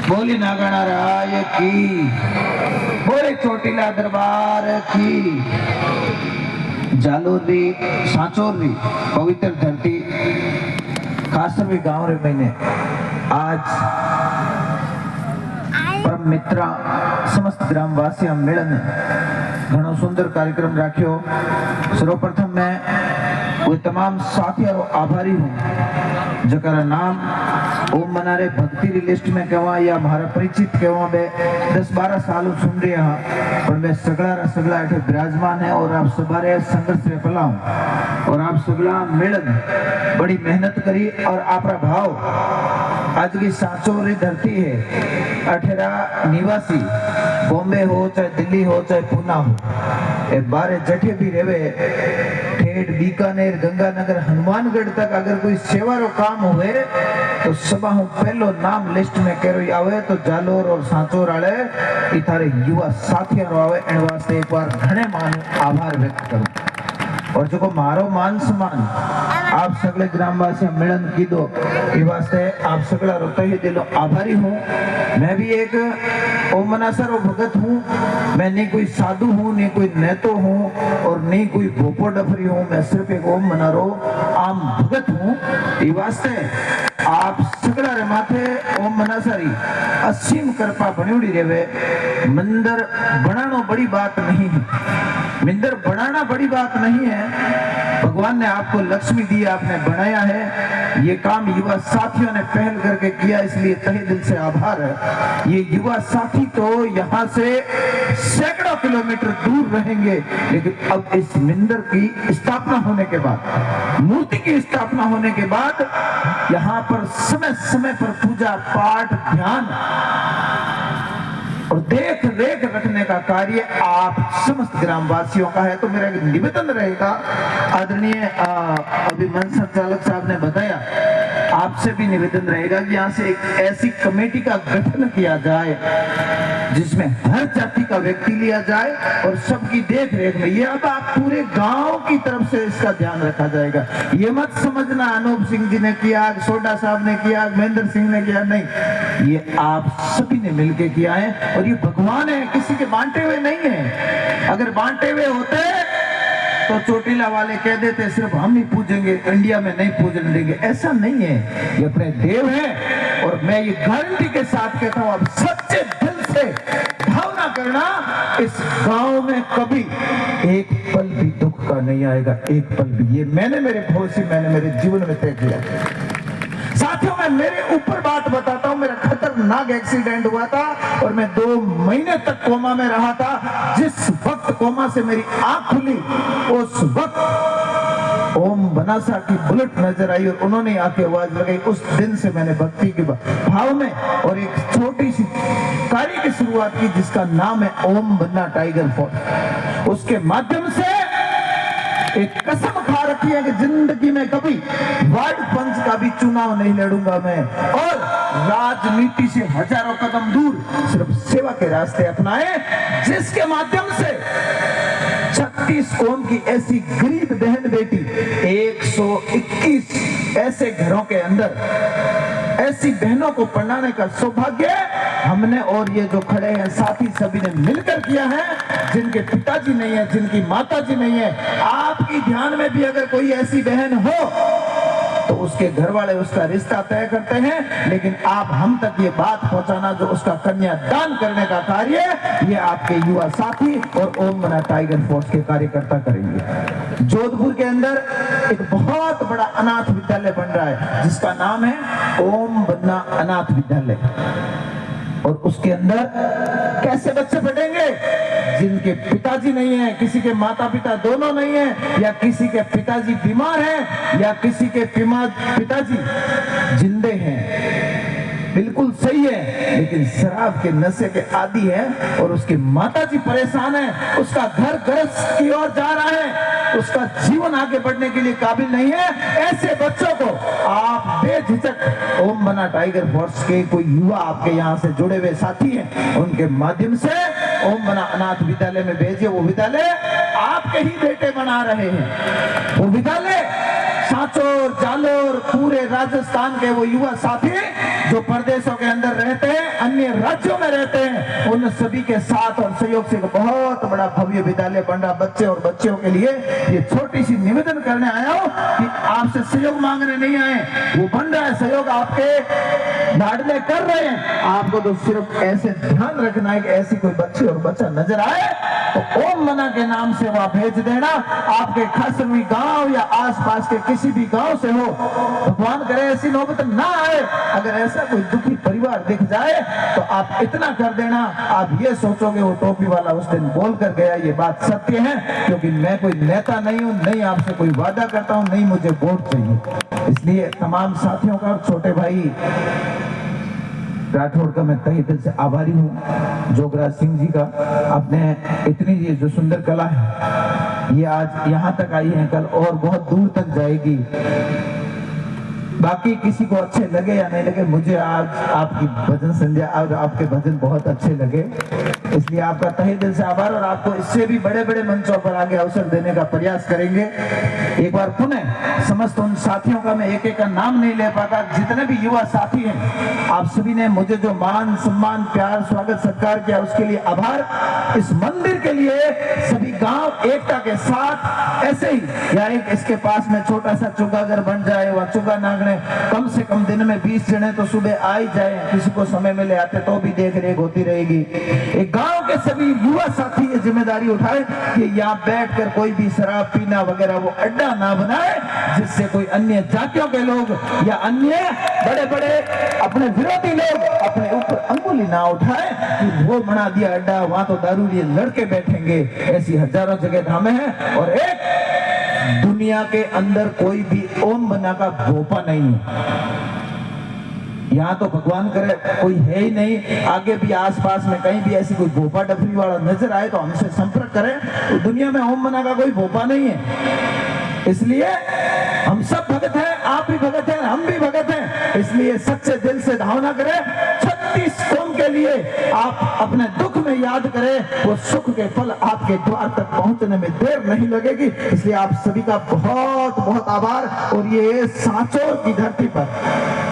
बोली नागणा राय की, बोले चोटीला दरबार की। जालोर री सांचोर री पवित्र धरती खासवी गांव रे महीने आज परम मित्र समस्त ग्रामवासी मिलन घणो सुंदर कार्यक्रम राख्यो। सर्वप्रथम मैं वो तमाम साथियों आभारी हूँ जरा नाम ओम मनारे भक्ति री लिस्ट में कहवा या हमारा परिचित कहवा बे 10-12 साल सुन रहे हैं पर मैं सगला ऐठे विराजमान है और आप सबारे संघर्ष से फला हूँ और आप सगला मिलन बड़ी मेहनत करी और आपरा भाव आज की सांचोर री धरती है। अठेरा निवासी बॉम्बे हो चाहे दिल्ली हो चाहे पूना हो ए बारे जठे भी रेवे ठेठ बीकानेर गंगानगर हनुमानगढ़ तक अगर कोई सेवा रो काम हुए तो सब हूँ पहलो नाम लिस्ट में कह आवे तो जालोर और सांचोर आले इतारे युवा साथियों रो आवे एन वास्ते एक बार घणे मान आभार व्यक्त करूं और जो को मारो मान सम्मान आप सगले ग्रामवासी मिलन की दो ये वास्ते आप सगला रोते ही दिलो आभारी हूँ। मैं भी एक ओम मनासर और भगत हूँ। मैं नहीं कोई साधु हूँ नहीं कोई नेतो हूँ और नहीं कोई भोपो डफरी हूँ। मैं सिर्फ एक ओम मनारो आम भगत हूँ। ये वास्ते आप सगला रे माथे ओम मनासरी असीम कृपा बनियोड़ी रेवे। मंदिर बनाना बड़ी बात नहीं है, मंदिर बनाना बड़ी बात नहीं है। भगवान ने आपको लक्ष्मी दी आपने बनाया है। ये काम युवा साथियों ने पहल करके किया इसलिए तहे दिल से आभार है। ये युवा साथी तो यहाँ से सैकड़ों किलोमीटर दूर रहेंगे लेकिन अब इस मंदिर की स्थापना होने के बाद मूर्ति की स्थापना होने के बाद यहाँ पर समय समय पर पूजा पाठ ध्यान और देख रेख रखने का कार्य आप समस्त ग्रामवासियों का है। तो मेरा एक निवेदन रहेगा आदरणीय अभी मंच संचालक साहब ने बताया आपसे भी निवेदन रहेगा कि यहाँ से एक ऐसी कमेटी का गठन किया जाए जिसमें हर जाति का व्यक्ति लिया जाए और सबकी देख रेख में ये अब आप पूरे गांव की तरफ से इसका ध्यान रखा जाएगा। ये मत समझना अनूप सिंह जी ने किया सोडा साहब ने किया महेंद्र सिंह ने किया, नहीं ये आप सभी ने मिलकर किया है और ये भगवान है किसी के बांटे हुए नहीं है। अगर बांटे हुए होते तो चोटीला वाले कह देते सिर्फ हम ही पूजेंगे इंडिया में नहीं पूजने देंगे, ऐसा नहीं है। ये अपने देव हैं और मैं ये गारंटी के साथ कहता हूं अब सच्चे दिल से भावना करना इस गांव में कभी एक पल भी दुख का नहीं आएगा, एक पल भी। ये मैंने मेरे जीवन में तय किया। साथियों मैं मेरे ऊपर बात बताता हूं, मेरा खतरनाक एक्सीडेंट हुआ था और मैं 2 महीने तक कोमा में रहा था। जिस वक्त कोमा से मेरी आंख खुली उस वक्त ओम बनासा की बुलेट नजर आई और उन्होंने आके आवाज लगाई। उस दिन से मैंने भक्ति के भाव में और एक छोटी सी कार्य की शुरुआत की जिसका नाम है ओम बन्ना टाइगर फोर्स। उसके माध्यम से एक कसम खा रखी है कि जिंदगी में कभी वार्ड पंच का भी चुनाव नहीं लड़ूंगा मैं और राजनीति से हजारों कदम दूर सिर्फ सेवा के रास्ते अपनाए जिसके माध्यम से 36 कौम की ऐसी गरीब बहन बेटी 121 ऐसे घरों के अंदर ऐसी बहनों को पढ़ाने का सौभाग्य हमने और ये जो खड़े हैं साथी सभी ने मिलकर किया है। जिनके पिताजी नहीं है जिनकी माताजी नहीं है आपकी ध्यान में भी अगर कोई ऐसी बहन हो तो उसके घर वाले उसका रिश्ता तय करते हैं लेकिन आप हम तक ये बात पहुंचाना जो उसका कन्यादान करने का कार्य ये आपके युवा साथी और ओम बन्ना टाइगर फोर्स के कार्यकर्ता करेंगे। जोधपुर के अंदर एक बहुत बड़ा अनाथ विद्यालय बन रहा है जिसका नाम है ओम बन्ना अनाथ विद्यालय और उसके अंदर कैसे बच्चे पढ़ेंगे जिनके पिताजी नहीं है, किसी के माता पिता दोनों नहीं है या किसी के पिताजी बीमार हैं या किसी के पिताजी जिंदे हैं, बिल्कुल सही है लेकिन शराब के नशे के आदी है और उसकी माताजी परेशान है, उसका घर गृहस्थ की ओर जा रहा है, उसका जीवन आगे बढ़ने के लिए काबिल नहीं है। ऐसे बच्चों को आप बेझिझक ओम बन्ना टाइगर फोर्स के कोई युवा आपके यहाँ से जुड़े हुए साथी हैं उनके माध्यम से ओम बन्ना अनाथ विद्यालय में भेजिए। वो विद्यालय आपके ही बेटे बना रहे हैं। वो विद्यालय सांचोर जालोर पूरे राजस्थान के वो युवा साथी जो प्रदेशों के अंदर रहते हैं अन्य राज्यों में रहते हैं, उन सभी के साथ और सहयोग से बहुत बड़ा भव्य विद्यालय बन रहा। बच्चे और बच्चियों के लिए ये छोटी सी निवेदन करने आया हूँ कि आपसे सहयोग मांगने नहीं आए, वो बन रहा है, सहयोग आपके लाडले कर रहे हैं। आपको तो सिर्फ ऐसे ध्यान रखना है कि ऐसी कोई बच्ची और बच्चा नजर आए तो ओम मना के नाम से वहां भेज देना। आपके खास भी गांव या आसपास के किसी भी गांव से हो, भगवान करे ऐसी नौबत ना आए। अगर ऐसा कोई दुखी परिवार दिख जाए तो आप इतना कर देना, आप ये सोचोगे वो टोपी वाला उस दिन बोल कर गया। ये बात सत्य है, क्योंकि मैं कोई नेता नहीं हूं, नहीं आपसे कोई वादा करता हूं, नहीं मुझे वोट चाहिए। इसलिए तमाम साथियों का और छोटे भाई राठौड़ का मैं तहे दिल से आभारी हूँ। जोगराज सिंह जी का, आपने इतनी ये जो सुंदर कला है ये आज यहाँ तक आई है, कल और बहुत दूर तक जाएगी। बाकी किसी को अच्छे लगे या नहीं लगे, मुझे आज आपकी भजन संध्या और आपके भजन बहुत अच्छे लगे, इसलिए आपका तहे दिल से आभार। और आपको इससे भी बड़े बड़े मंचों पर आगे अवसर देने का प्रयास करेंगे। एक बार पुनः समस्त उन साथियों का मैं एक एक का नाम नहीं ले पाता, जितने भी युवा साथी हैं, आप सभी ने मुझे जो मान सम्मान प्यार स्वागत सत्कार किया उसके लिए आभार। इस मंदिर के लिए सभी गांव एकता के साथ ऐसे ही या एक इसके पास में छोटा सा चुगा घर बन जाए, वह चुगा नागने कम से कम दिन में 20 जने तो सुबह आ ही जाए, किसी को समय मिले आते तो भी देख रेख होती रहेगी। एक गांव के सभी युवा साथी ये जिम्मेदारी उठाए कि यहाँ बैठकर कोई भी शराब पीना वगैरह वो अड्डा ना बनाए, जिससे कोई अन्य जातियों के लोग या अन्य बड़े बड़े अपने विरोधी लोग अपने ऊपर अंगुली ना उठाए कि वो बना दिया अड्डा, वहां तो दारू लिए लड़के बैठेंगे। ऐसी हजारों जगह धामे हैं और एक दुनिया के अंदर कोई भी ओम बना का भोपा नहीं है। यहाँ तो भगवान करे कोई है ही नहीं, आगे भी आसपास में कहीं भी ऐसी कोई भोपा डफरी वाला नजर आए तो हमसे संपर्क करें। तो दुनिया में ओम बना का कोई भोपा नहीं है। इसलिए हम सब भगत हैं, आप भी भगत हैं, हम भी भगत हैं, इसलिए सच्चे दिल से धावना करें। 36 कौम के लिए आप अपने दुख में याद करें, वो सुख के फल आपके द्वार तक पहुंचने में देर नहीं लगेगी। इसलिए आप सभी का बहुत बहुत आभार। और ये सांचौर की धरती पर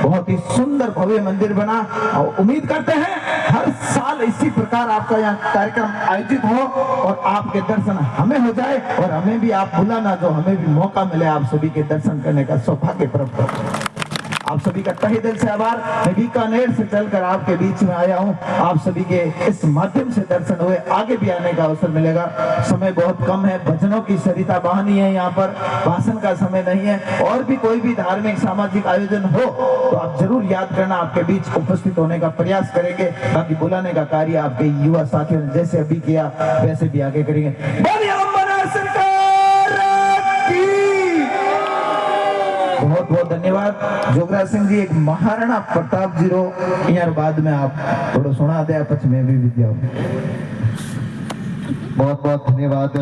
बहुत ही सुंदर भव्य मंदिर बना और उम्मीद करते हैं हर साल इसी प्रकार आपका यहाँ कार्यक्रम आयोजित हो और आपके दर्शन हमें हो जाए और हमें भी आप बुलाना, जो हमें भी मौका मिले आप सभी के दर्शन करने का सौभाग्य प्राप्त हो। आप सभी का तहे दिल से आभार। मैं बीकानेर से चलकर आपके बीच में आया हूँ, आप सभी के इस माध्यम से दर्शन हुए, आगे भी आने का अवसर मिलेगा। समय बहुत कम है, भजनों की सरिता बहानी है, यहाँ पर भाषण का समय नहीं है। और भी कोई भी धार्मिक सामाजिक आयोजन हो तो आप जरूर याद करना, आपके बीच उपस्थित होने का प्रयास करेंगे। बाकी बुलाने का कार्य आपके युवा साथियों ने जैसे अभी किया वैसे भी आगे करेंगे। बहुत बहुत धन्यवाद। जोगराज सिंह जी, एक महाराणा प्रताप जी रो यार बाद में आप थोड़ा सुना दे, पछ में भी विद्या। बहुत बहुत धन्यवाद।